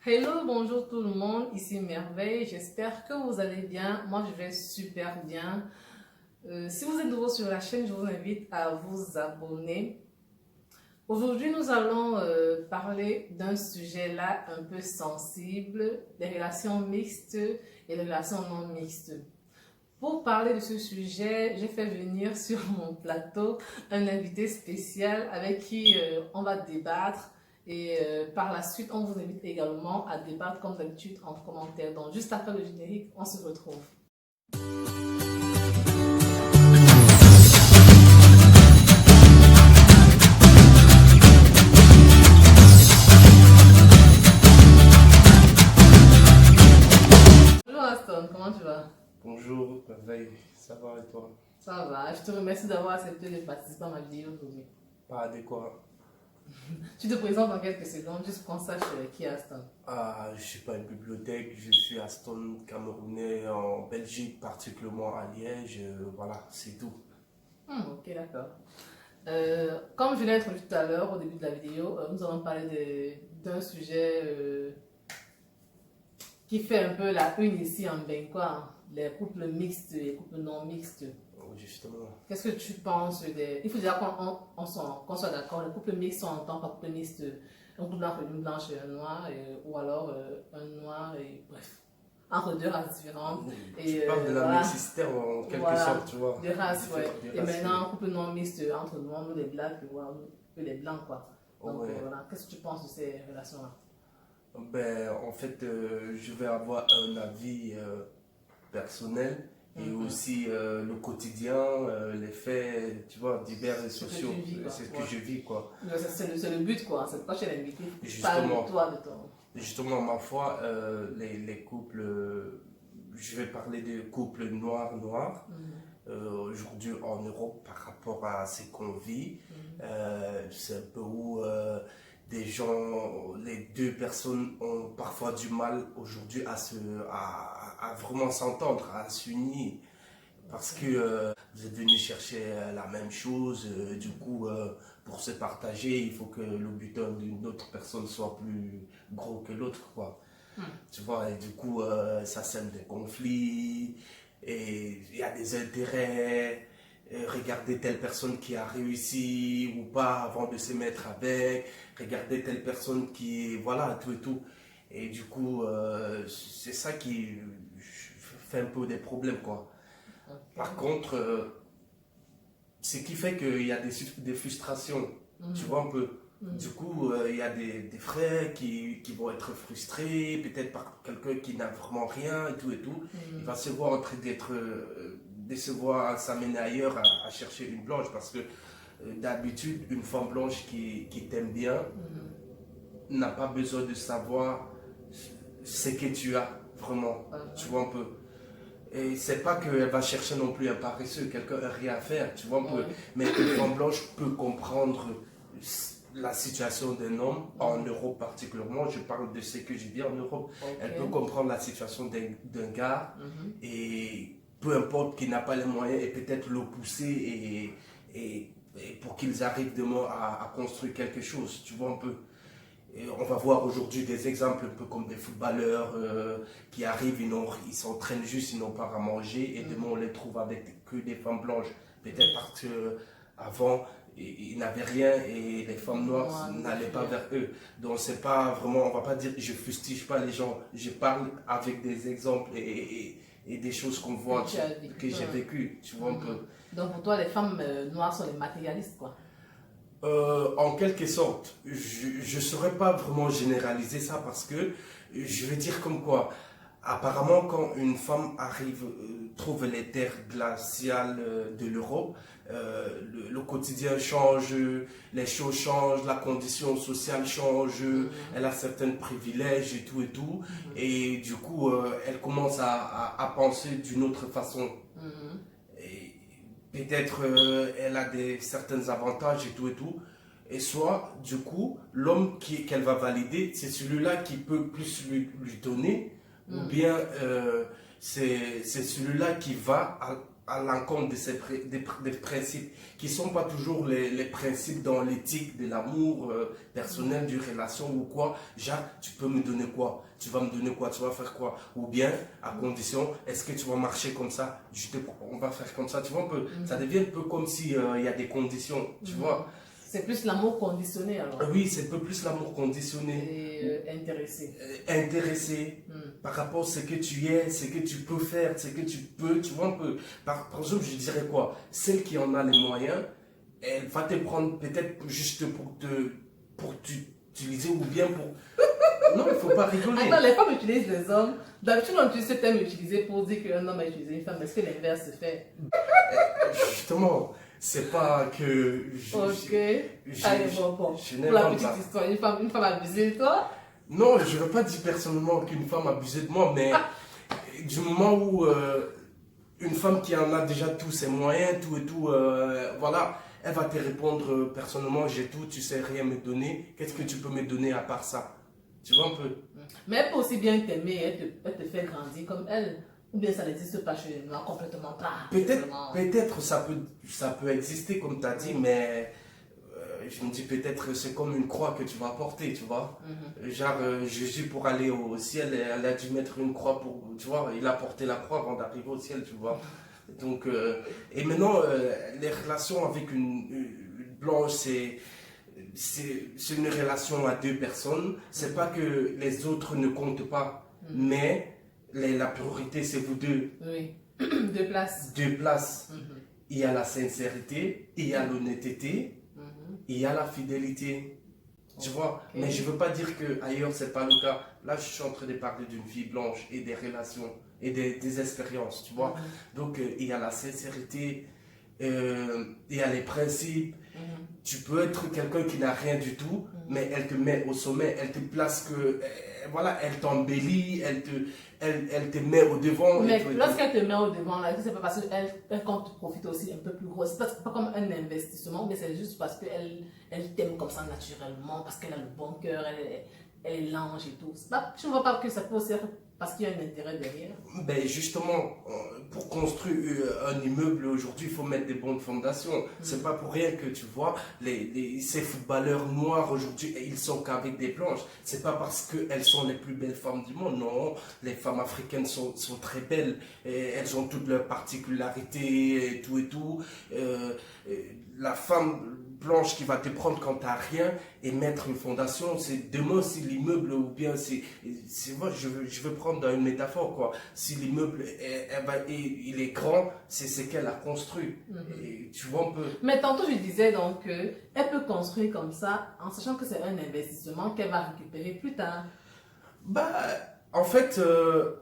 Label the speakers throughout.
Speaker 1: Hello, bonjour tout le monde, ici Merveille, j'espère que vous allez bien, moi je vais super bien. Si vous êtes nouveau sur la chaîne, je vous invite à vous abonner. Aujourd'hui, nous allons parler d'un sujet là un peu sensible, les relations mixtes et les relations non mixtes. Pour parler de ce sujet, j'ai fait venir sur mon plateau un invité spécial avec qui on va débattre. Et par la suite, on vous invite également à débattre comme d'habitude en commentaire. Donc, juste après le générique, on se retrouve. Bonjour Aston, comment tu vas?
Speaker 2: Bonjour, Merveille, ça va et toi?
Speaker 1: Ça va, je te remercie d'avoir accepté de participer à ma vidéo aujourd'hui.
Speaker 2: Pas adéquat.
Speaker 1: Tu te présentes en quelques secondes, juste pour qu'on sache qui est Aston.
Speaker 2: Je suis pas une bibliothèque, je suis Aston, Camerounais, en Belgique, particulièrement à Liège. Voilà, c'est tout.
Speaker 1: Ok, d'accord. Comme je l'ai introduit tout à l'heure au début de la vidéo, nous allons parler d'un sujet qui fait un peu la une ici en Benkoa, les couples mixtes et les couples non mixtes.
Speaker 2: Justement.
Speaker 1: Qu'est-ce que tu penses des... Il faut déjà qu'on soit d'accord, les couples mixtes sont entend par couple mixte, un couple entre une blanche et un noir, ou alors un noir et bref, entre deux races différentes.
Speaker 2: Tu parles de la
Speaker 1: voilà,
Speaker 2: mixité en quelque
Speaker 1: voilà,
Speaker 2: sorte, tu vois.
Speaker 1: des races, ouais.
Speaker 2: Des
Speaker 1: Et
Speaker 2: races,
Speaker 1: maintenant, un couple non mixte entre nous, les blacks et les blancs, quoi. Donc
Speaker 2: ouais.
Speaker 1: voilà, qu'est-ce que tu penses de ces relations-là?
Speaker 2: En fait, je vais avoir un avis personnel et aussi le quotidien, les faits, tu vois, divers et sociaux. C'est ce que je vis, quoi.
Speaker 1: C'est le but, quoi. C'est pourquoi je t'ai invité.
Speaker 2: Justement,
Speaker 1: parle toi de toi.
Speaker 2: Justement, ma foi, les couples, je vais parler de couples noirs-noirs. Aujourd'hui en Europe, par rapport à ce qu'on vit, c'est un peu où des gens, les deux personnes ont parfois du mal aujourd'hui à vraiment s'entendre, à s'unir. Parce que vous êtes venus chercher la même chose, du coup, pour se partager, il faut que le butin d'une autre personne soit plus gros que l'autre, quoi. Tu vois, et du coup, ça sème des conflits, et il y a des intérêts. Regarder telle personne qui a réussi ou pas avant de se mettre avec, regarder telle personne qui, voilà, tout et tout. Et du coup, c'est ça qui fait un peu des problèmes, quoi.
Speaker 1: Okay.
Speaker 2: Par contre, ce qui fait qu'il y a des frustrations, tu vois un peu. Du coup, il y a des frères qui vont être frustrés, peut-être par quelqu'un qui n'a vraiment rien et tout et tout. Il va se voir en train de se voir s'amener ailleurs à chercher une blanche parce que d'habitude, une femme blanche qui t'aime bien n'a pas besoin de savoir ce que tu as vraiment, tu vois un peu. Et c'est pas qu'elle va chercher non plus un paresseux, quelqu'un n'a rien à faire, tu vois un peu. Mais une femme blanche peut comprendre la situation d'un homme, en Europe particulièrement, je parle de ce que je vis en Europe. Elle peut comprendre la situation d'un gars et peu importe qu'il n'a pas les moyens et peut-être le pousser et pour qu'ils arrivent demain à construire quelque chose, tu vois un peu. Et on va voir aujourd'hui des exemples un peu comme des footballeurs qui arrivent, ils s'entraînent juste, ils n'ont pas à manger et demain on les trouve avec que des femmes blanches. Peut-être parce qu'avant ils n'avaient rien et les femmes noires n'allaient pas vers eux. Donc c'est pas vraiment, on va pas dire je fustige pas les gens, je parle avec des exemples et des choses qu'on voit, que j'ai vécues, tu vois un peu.
Speaker 1: Donc pour toi les femmes noires sont les matérialistes, quoi.
Speaker 2: En quelque sorte, je ne saurais pas vraiment généraliser ça parce que je vais dire comme quoi, apparemment quand une femme arrive, trouve les terres glaciales de l'Europe, le quotidien change, les choses changent, la condition sociale change, elle a certains privilèges et tout, et du coup elle commence à penser d'une autre façon. Peut-être elle a certains avantages et tout. Et soit, du coup, l'homme qu'elle va valider, c'est celui-là qui peut plus lui donner, ou bien c'est celui-là qui va à l'encontre de des principes qui ne sont pas toujours les principes dans l'éthique de l'amour personnel, d'une relation ou quoi. Genre, tu peux me donner quoi? Tu vas me donner quoi? Tu vas faire quoi? Ou bien, à condition, est-ce que tu vas marcher comme ça? On va faire comme ça. Tu vois, un peu, ça devient un peu comme si il y a des conditions, tu vois.
Speaker 1: C'est plus l'amour conditionné alors.
Speaker 2: Oui, c'est un peu plus l'amour conditionné.
Speaker 1: Et intéressé.
Speaker 2: Intéressé par rapport à ce que tu es, ce que tu peux faire, ce que tu peux, tu vois un peu. Par exemple, je dirais quoi? Celle qui en a les moyens, elle va te prendre peut-être juste pour t'utiliser ou bien pour... Non, il ne faut pas rigoler.
Speaker 1: Attends, les femmes utilisent les hommes. D'habitude, on utilise ce terme utilisé pour dire qu'un homme a utilisé une femme. Est-ce que l'inverse se fait?
Speaker 2: Justement, c'est pas que...
Speaker 1: Ok. Allez, bon. Pour la petite histoire, une femme a abusé de toi?
Speaker 2: Non, je ne veux pas dire personnellement qu'une femme a abusé de moi, mais du moment où une femme qui en a déjà tous ses moyens, tout et tout, voilà, elle va te répondre personnellement, j'ai tout, tu sais rien me donner, qu'est-ce que tu peux me donner à part ça? Tu vois un peu?
Speaker 1: Mais elle peut aussi bien t'aimer, elle te fait grandir comme elle. Ou bien ça n'existe pas chez nous, complètement pas.
Speaker 2: Peut-être ça peut exister comme tu as dit, mais je me dis peut-être c'est comme une croix que tu vas porter, tu vois. Genre Jésus pour aller au ciel, elle a dû mettre une croix pour, tu vois, il a porté la croix avant d'arriver au ciel, tu vois. Donc, et maintenant, les relations avec une blanche, c'est une relation à deux personnes. C'est pas que les autres ne comptent pas, mais la priorité c'est vous deux.
Speaker 1: Oui, deux places.
Speaker 2: Deux places. Il y a la sincérité, il y a l'honnêteté, il y a la fidélité. Tu vois, mais je veux pas dire que ailleurs c'est pas le cas. Là, je suis en train de parler d'une vie blanche et des relations et des expériences, tu vois. Donc, il y a la sincérité, il y a les principes. Tu peux être quelqu'un qui n'a rien du tout, mais elle te met au sommet, elle te place que, voilà, elle t'embellit, elle te met au devant.
Speaker 1: Mais lorsqu'elle te met au devant, là, c'est pas parce qu'elle compte profiter aussi un peu plus gros. C'est pas comme un investissement, mais c'est juste parce qu'elle t'aime comme ça naturellement, parce qu'elle a le bon cœur, elle est l'ange et tout. Je ne vois pas que ça peut aussi être parce qu'il y a un intérêt derrière.
Speaker 2: Ben justement, pour construire un immeuble aujourd'hui, il faut mettre des bonnes fondations. C'est pas pour rien que tu vois, ces footballeurs noirs aujourd'hui, ils sont qu'avec des blanches. C'est pas parce qu'elles sont les plus belles femmes du monde, non. Les femmes africaines sont très belles, et elles ont toutes leurs particularités et tout et tout. La femme blanche qui va te prendre quand tu n'as rien et mettre une fondation, c'est demain si l'immeuble ou bien moi je veux prendre une métaphore quoi. Si l'immeuble il est grand, c'est ce qu'elle a construit. Et tu vois un peu.
Speaker 1: Mais tantôt je disais donc qu'elle peut construire comme ça en sachant que c'est un investissement qu'elle va récupérer plus tard.
Speaker 2: Bah en fait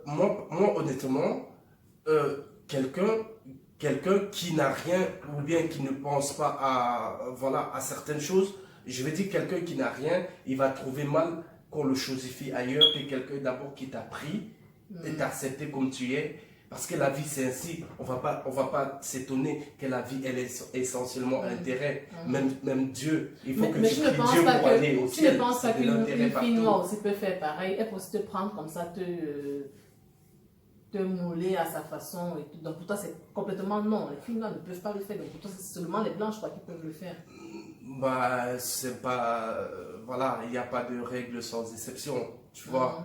Speaker 2: moi honnêtement quelqu'un qui n'a rien ou bien qui ne pense pas à certaines choses, je vais dire quelqu'un qui n'a rien, il va trouver mal qu'on le chosifie ailleurs que quelqu'un d'abord qui t'a pris et t'a accepté comme tu es. Parce que la vie c'est ainsi, on va pas s'étonner que la vie elle est essentiellement intérêt. Même Dieu, il faut que tu pries Dieu pour aller au ciel.
Speaker 1: Tu ne penses pas qu'une fille noire aussi peut faire pareil, elle peut aussi te prendre comme ça, te mouler à sa façon et tout. Donc pour toi c'est complètement non, les filles noires ne peuvent pas le faire, donc pour toi c'est seulement les blanches qui peuvent le faire.
Speaker 2: Bah c'est pas voilà, il n'y a pas de règle sans exception, tu vois.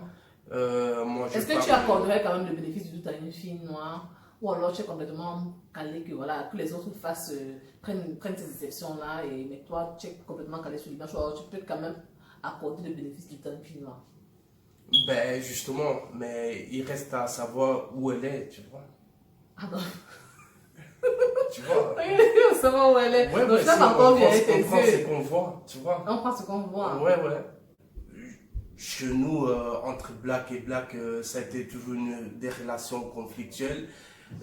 Speaker 1: Est-ce que tu accorderais quand même le bénéfice du doute à une fille noire, ou alors tu es complètement calé que voilà, que les autres prennent ces exceptions là, mais toi tu es complètement calé sur les blanches, ou alors tu peux quand même accorder le bénéfice du doute à une fille noire?
Speaker 2: Ben justement, mais il reste à savoir où elle est, tu vois.
Speaker 1: Ah non.
Speaker 2: Tu vois.
Speaker 1: On sait où elle est.
Speaker 2: Ouais,
Speaker 1: donc
Speaker 2: ouais,
Speaker 1: ça va encore bien tes
Speaker 2: on prend
Speaker 1: yeux.
Speaker 2: ce qu'on voit, tu vois.
Speaker 1: On prend ce qu'on voit.
Speaker 2: Ouais. Chez nous, entre black et black, ça a été toujours des relations conflictuelles.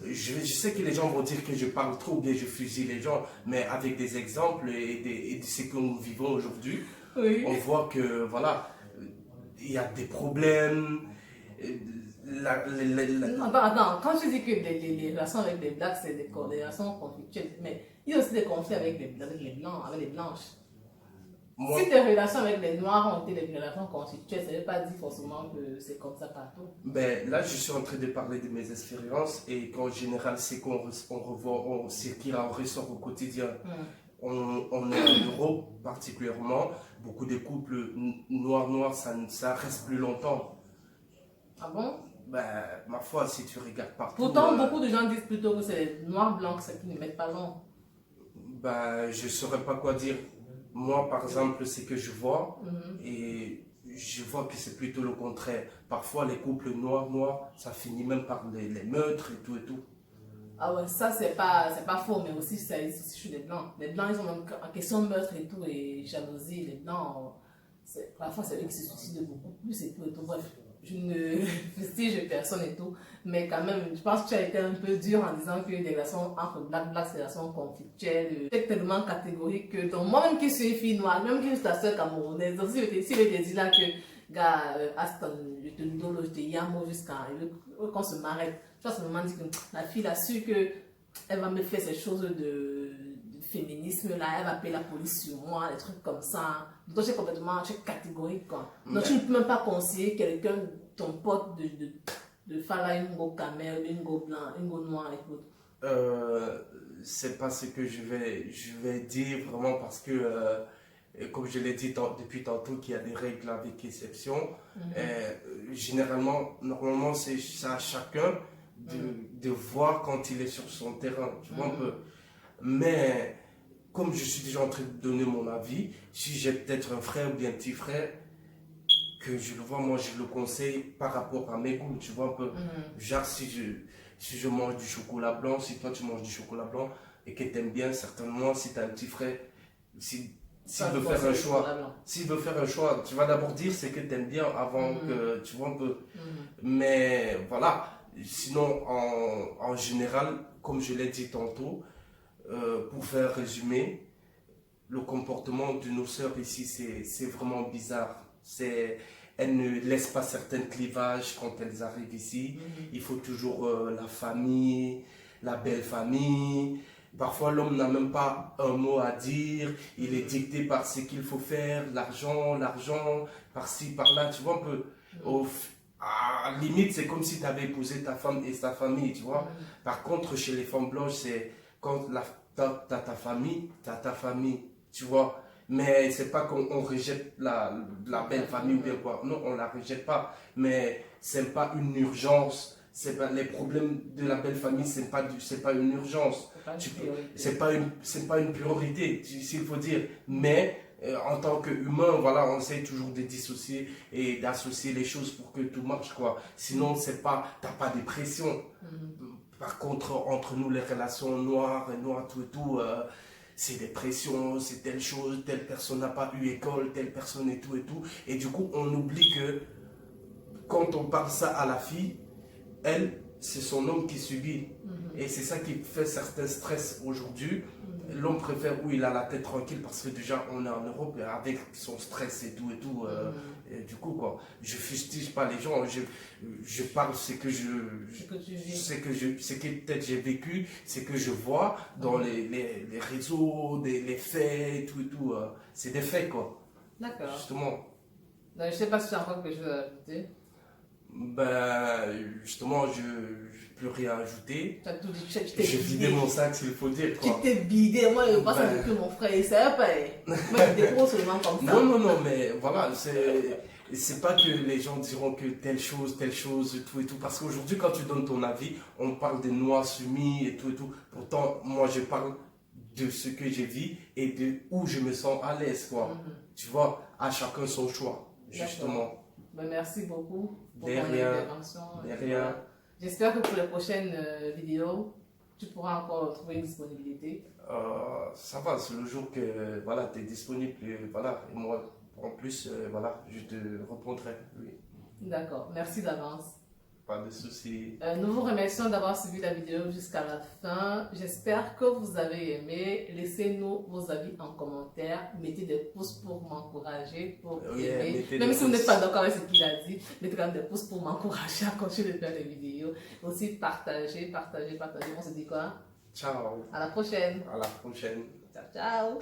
Speaker 2: Je sais que les gens vont dire que je parle trop, bien je fusille les gens, mais avec des exemples et de ce que nous vivons aujourd'hui, on voit que voilà, il y a des problèmes.
Speaker 1: Attends, quand tu dis que les relations avec les blacks, c'est des relations conflictuelles, mais il y a aussi des conflits avec les blancs, avec les blanches.
Speaker 2: Moi,
Speaker 1: Si tes relations avec les Noirs ont été des relations conflictuelles, ça ne veut pas dire forcément que c'est comme ça partout.
Speaker 2: ben, là, je suis en train de parler de mes expériences et qu'en général, c'est qu'on revoit, c'est qui en ressort au quotidien. On est en Europe particulièrement, beaucoup de couples noirs, ça reste plus longtemps.
Speaker 1: Ah bon?
Speaker 2: Ben, ma foi, si tu regardes partout,
Speaker 1: Pourtant, beaucoup de gens disent plutôt que c'est les Noirs blancs ceux qui ne mettent pas long.
Speaker 2: ben, je saurais pas quoi dire. Moi, par exemple, c'est que je vois et je vois que c'est plutôt le contraire. Parfois, les couples noirs, ça finit même par les meurtres et tout et tout.
Speaker 1: Ah ouais, ça c'est pas faux, mais aussi ça existe aussi chez les Blancs. Les Blancs, ils ont même en question de meurtre et tout, et jalousie, les Blancs, parfois c'est eux qui se suicident beaucoup plus et tout et tout. Bref, je ne fustige personne et tout, mais quand même, je pense que tu as été un peu dur en disant que les relations entre Black, c'est des relations conflictuelles, c'est tellement catégorique que, donc moi-même qui suis une fille noire, même qui suis ta soeur camerounaise, donc si je te dis là que, gars, Aston, je te dolo, je te yamo jusqu'à qu'on se m'arrête. Je pense moment dit que la fille a su que elle va me faire ces choses de féminisme là, elle va appeler la police sur moi, des trucs comme ça. Donc j'ai complètement, j'ai catégorique quoi. Donc tu ne peux même pas conseiller quelqu'un, ton pote de faire là une go camel, une go blanc, une go noir et tout.
Speaker 2: C'est pas ce que je vais dire vraiment parce que comme je l'ai dit depuis tantôt qu'il y a des règles avec exception. Généralement, normalement c'est à chacun de voir quand il est sur son terrain, tu vois un peu. Mais comme je suis déjà en train de donner mon avis, si j'ai peut-être un frère ou bien un petit frère, que je le vois, moi je le conseille par rapport à mes goûts, tu vois un peu. Genre si je mange du chocolat blanc, si toi tu manges du chocolat blanc et que tu aimes bien, certainement si tu as un petit frère, s'il veut faire un choix, s'il veut faire un choix, tu vas d'abord dire ce que tu aimes bien avant que tu vois un peu. Mais voilà, sinon en général, comme je l'ai dit tantôt, pour faire résumer, le comportement de nos sœurs ici, c'est vraiment bizarre. Elles ne laissent pas certains clivages quand elles arrivent ici. Il faut toujours la famille, la belle famille. Parfois, l'homme n'a même pas un mot à dire. Il est dicté par ce qu'il faut faire, l'argent, par-ci, par-là. Tu vois un peu. À la limite, c'est comme si tu avais épousé ta femme et sa famille, tu vois. Par contre, chez les femmes blanches, c'est quand t'as ta famille, t'as ta famille, tu vois. Mais c'est pas qu'on rejette la belle famille ou bien quoi. Non, on la rejette pas. Mais c'est pas une urgence. C'est pas les problèmes de la belle famille, c'est pas une urgence. C'est pas une priorité, s'il faut dire. Mais en tant qu'humain, voilà, on essaie toujours de dissocier et d'associer les choses pour que tout marche, quoi. Sinon, t'as pas de pression. Par contre, entre nous, les relations noires, tout et tout, c'est des pressions, c'est telle chose, telle personne n'a pas eu école, telle personne et tout et tout. Et du coup, on oublie que quand on parle ça à la fille, elle, c'est son homme qui subit. Et c'est ça qui fait certains stress aujourd'hui. L'homme préfère où il a la tête tranquille parce que déjà on est en Europe avec son stress et tout. Et du coup, quoi, je fustige pas les gens, je parle ce que peut-être j'ai vécu, ce que je vois dans les réseaux, les faits et tout. C'est des faits, quoi.
Speaker 1: D'accord.
Speaker 2: Justement.
Speaker 1: Donc, je sais pas si tu as encore quelque chose à ajouter.
Speaker 2: Ben, justement, je n'ai plus rien à ajouter.
Speaker 1: Tu as tout dit, tu t'es
Speaker 2: J'ai vidé mon sac, s'il faut dire, quoi.
Speaker 1: Tu t'es bidé. Moi, je pense que mon frère, il savait pas. Moi, je dépose seulement comme ça.
Speaker 2: Non, mais voilà, c'est pas que les gens diront que telle chose, tout et tout. Parce qu'aujourd'hui, quand tu donnes ton avis, on parle des noirs soumis et tout. Pourtant, moi, je parle de ce que j'ai vu et de où je me sens à l'aise, quoi. Tu vois, à chacun son choix, justement.
Speaker 1: Ben, merci beaucoup pour ton
Speaker 2: intervention. De rien.
Speaker 1: J'espère que pour les prochaines vidéos, tu pourras encore trouver une disponibilité.
Speaker 2: Ça va, c'est le jour que voilà, tu es disponible. Voilà, et moi, en plus, voilà, je te répondrai. Oui.
Speaker 1: D'accord, merci d'avance.
Speaker 2: Pas de souci.
Speaker 1: Nous vous remercions d'avoir suivi la vidéo jusqu'à la fin. J'espère que vous avez aimé. Laissez-nous vos avis en commentaire. Mettez des pouces pour m'encourager, pour aimer. Même si vous n'êtes pas d'accord avec ce qu'il a dit, mettez quand même des pouces pour m'encourager à continuer de faire des vidéos. Aussi, partagez. On se dit quoi?
Speaker 2: Ciao.
Speaker 1: À la prochaine.
Speaker 2: À la prochaine.
Speaker 1: Ciao, ciao.